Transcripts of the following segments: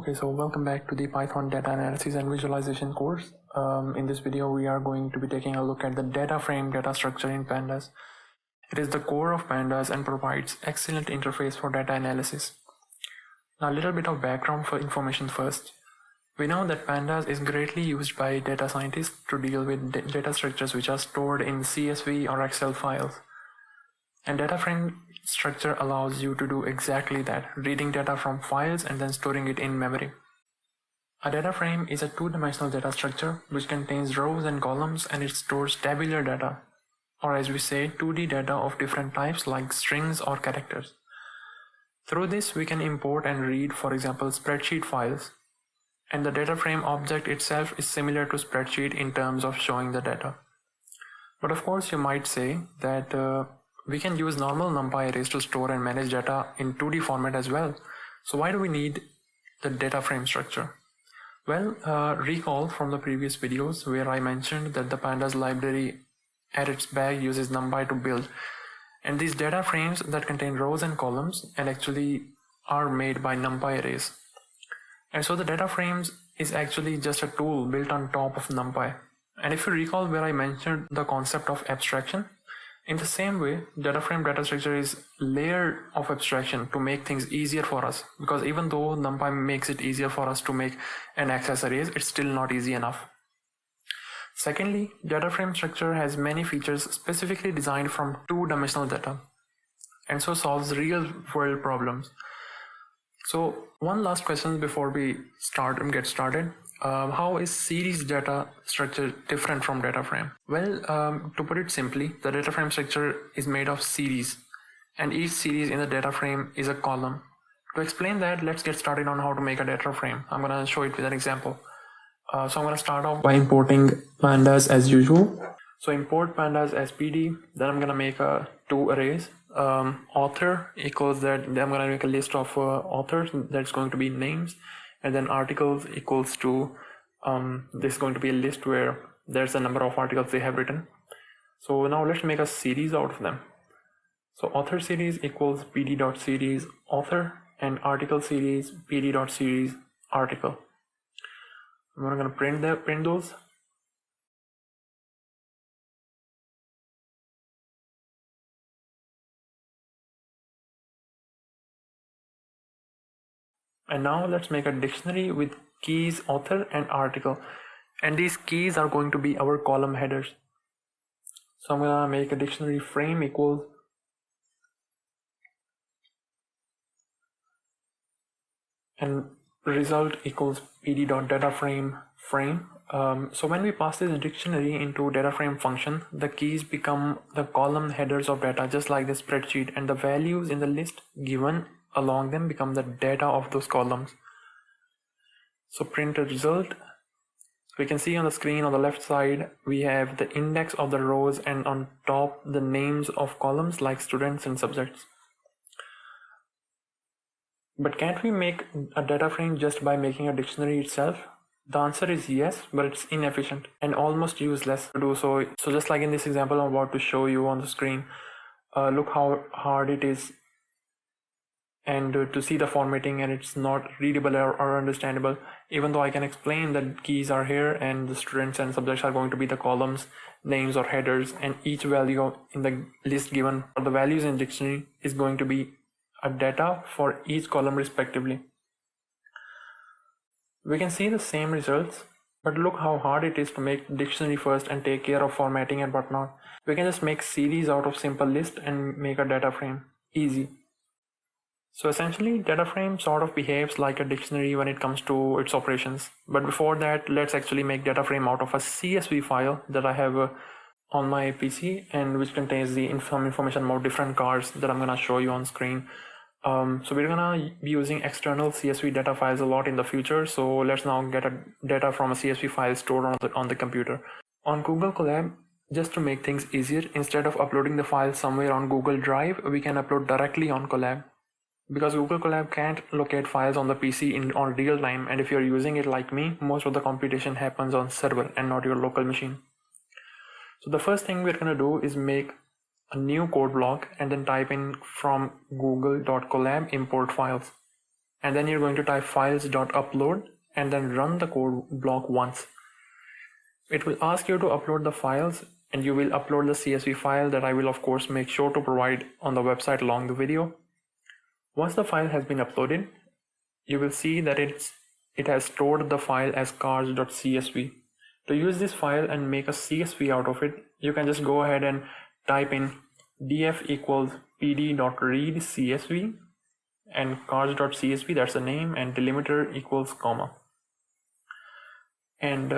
Okay, so welcome back to the Python data analysis and visualization course. In this video, we are going to be taking a look at the data frame data structure in Pandas. It is the core of Pandas and provides excellent interface for data analysis. Now, a little bit of background for information first. We know that Pandas is greatly used by data scientists to deal with data structures which are stored in CSV or Excel files. And data frame structure allows you to do exactly that, reading data from files and then storing it in memory. A data frame is a two-dimensional data structure which contains rows and columns, and it stores tabular data, or as we say, 2D data of different types like strings or characters. Through this, we can import and read, for example, spreadsheet files. And the data frame object itself is similar to spreadsheet in terms of showing the data. But of course, you might say that we can use normal NumPy arrays to store and manage data in 2D format as well. So why do we need the data frame structure? Well, recall from the previous videos where I mentioned that the Pandas library at its back uses NumPy to build. And these data frames that contain rows and columns and actually are made by NumPy arrays. And so the data frames is actually just a tool built on top of NumPy. And if you recall where I mentioned the concept of abstraction, in the same way, data frame data structure is layer of abstraction to make things easier for us, because even though NumPy makes it easier for us to make and access arrays, it's still not easy enough. Secondly, data frame structure has many features specifically designed from two-dimensional data, and so solves real-world problems. So one last question before we get started. How is series data structure different from data frame? Well, to put it simply, the data frame structure is made of series, and each series in the data frame is a column. To explain that, let's get started on how to make a data frame. I'm going to show it with an example. So I'm going to start off by importing pandas as usual. So import pandas as PD. Then I'm going to make two arrays. Author equals that. Then I'm going to make a list of authors. That's going to be names. And then articles equals to, this is going to be a list where there's a number of articles they have written. So now let's make a series out of them. So author series equals pd.series author, and article series pd.series article. We're going to print those. And now let's make a dictionary with keys author and article. And these keys are going to be our column headers. So I'm going to make a dictionary frame equals and result equals pd.dataframe frame. So when we pass this dictionary into dataframe function, the keys become the column headers of data, just like the spreadsheet, and the values in the list given along them become the data of those columns. So print a result. We can see on the screen on the left side, we have the index of the rows, and on top the names of columns like students and subjects. But can't we make a data frame just by making a dictionary itself? The answer is yes, but it's inefficient and almost useless to do so. So just like in this example I'm about to show you on the screen, look how hard it is and to see the formatting, and it's not readable or understandable, even though I can explain that keys are here and the students and subjects are going to be the columns, names or headers, and each value in the list given or the values in dictionary is going to be a data for each column respectively. We can see the same results, but look how hard it is to make dictionary first and take care of formatting and whatnot. We can just make series out of simple list and make a data frame. Easy. So essentially, data frame sort of behaves like a dictionary when it comes to its operations. But before that, let's actually make data frame out of a CSV file that I have on my PC, and which contains some information about different cars that I'm going to show you on screen. So we're gonna be using external CSV data files a lot in the future. So let's now get a data from a CSV file stored on the computer. On Google Colab, just to make things easier, instead of uploading the file somewhere on Google Drive, we can upload directly on Colab. Because Google Colab can't locate files on the PC on real time, and if you're using it like me, most of the computation happens on server and not your local machine. So the first thing we're gonna do is make a new code block and then type in from google.colab import files. and then you're going to type files.upload and then run the code block once. It will ask you to upload the files, and you will upload the CSV file that I will of course make sure to provide on the website along the video. Once the file has been uploaded, you will see that it has stored the file as cars.csv. To use this file and make a CSV out of it, you can just go ahead and type in df equals pd.read csv and cars.csv, that's the name, and delimiter equals comma. And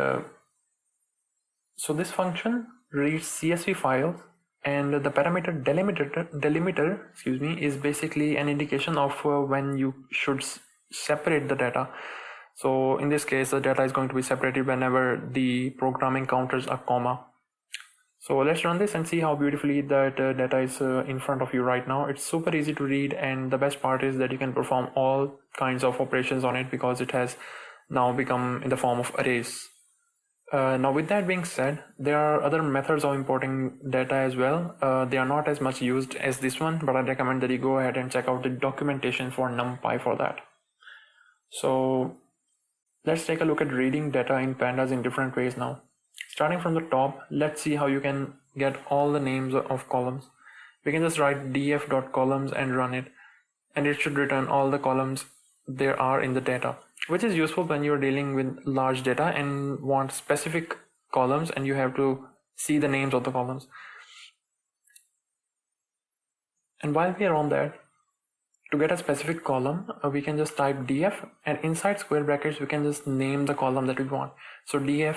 so this function reads CSV files, and the parameter delimiter is basically an indication of when you should separate the data. So in this case, the data is going to be separated whenever the program encounters a comma. So let's run this and see how beautifully that data is in front of you right now. It's super easy to read, and the best part is that you can perform all kinds of operations on it because it has now become in the form of arrays. Now with that being said, there are other methods of importing data as well. They are not as much used as this one, but I recommend that you go ahead and check out the documentation for NumPy for that. So let's take a look at reading data in pandas in different ways now. Starting from the top, let's see how you can get all the names of columns. We can just write df.columns and run it, and it should return all the columns there are in the data, which is useful when you're dealing with large data and want specific columns and you have to see the names of the columns. And while we are on that, to get a specific column, we can just type df, and inside square brackets we can just name the column that we want. So df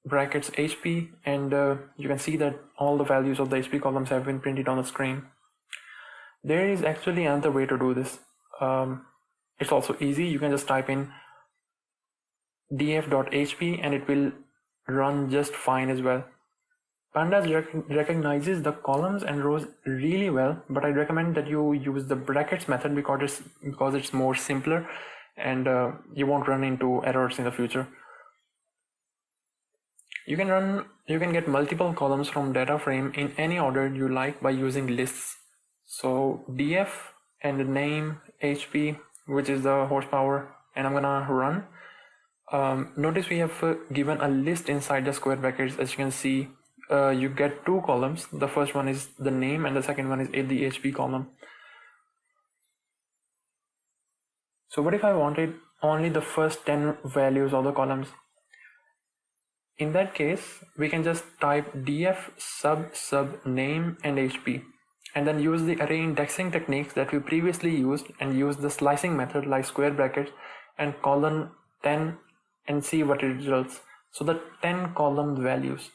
brackets HP, and you can see that all the values of the HP columns have been printed on the screen. There is actually another way to do this. It's also easy. You can just type in df.hp and it will run just fine as well. Pandas recognizes the columns and rows really well, but I recommend that you use the brackets method because it's more simpler, and you won't run into errors in the future. You can get multiple columns from data frame in any order you like by using lists. So df and the name HP, which is the horsepower, and I'm gonna run. Notice we have given a list inside the square brackets. As you can see, you get two columns. The first one is the name and the second one is the HP column. So what if I wanted only the first 10 values of the columns? In that case, we can just type df sub name and HP, and then use the array indexing techniques that we previously used and use the slicing method like square brackets and column 10 and see what it results. So the 10 column values.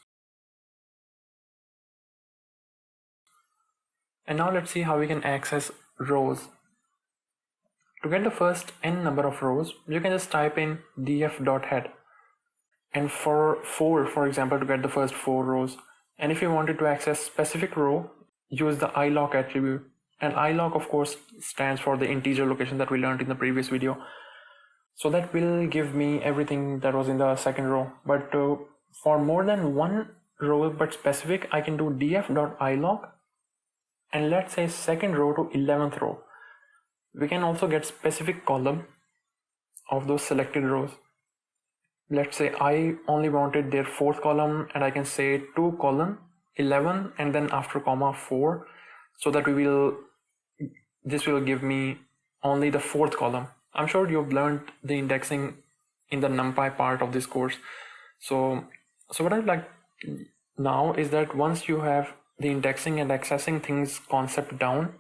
And now let's see how we can access rows. To get the first n number of rows, you can just type in df.head. And for example, to get the first 4 rows. And if you wanted to access specific row, use the iloc attribute. And iloc of course stands for the integer location that we learned in the previous video. So that will give me everything that was in the second row. But for more than one row but specific, I can do df.iloc and let's say second row to 11th row. We can also get specific column of those selected rows. Let's say I only wanted their 4th column, and I can say 2 column 11 and then after comma 4, so that this will give me only the 4th column. I'm sure you've learned the indexing in the NumPy part of this course. So what I'd like now is that once you have the indexing and accessing things concept down,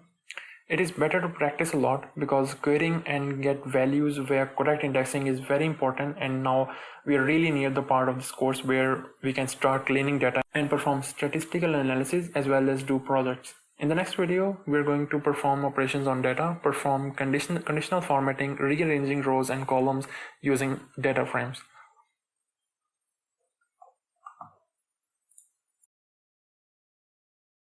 it is better to practice a lot, because querying and get values where correct indexing is very important. And now we are really near the part of this course where we can start cleaning data and perform statistical analysis as well as do projects. In the next video, we're going to perform operations on data, perform conditional formatting, rearranging rows and columns using data frames.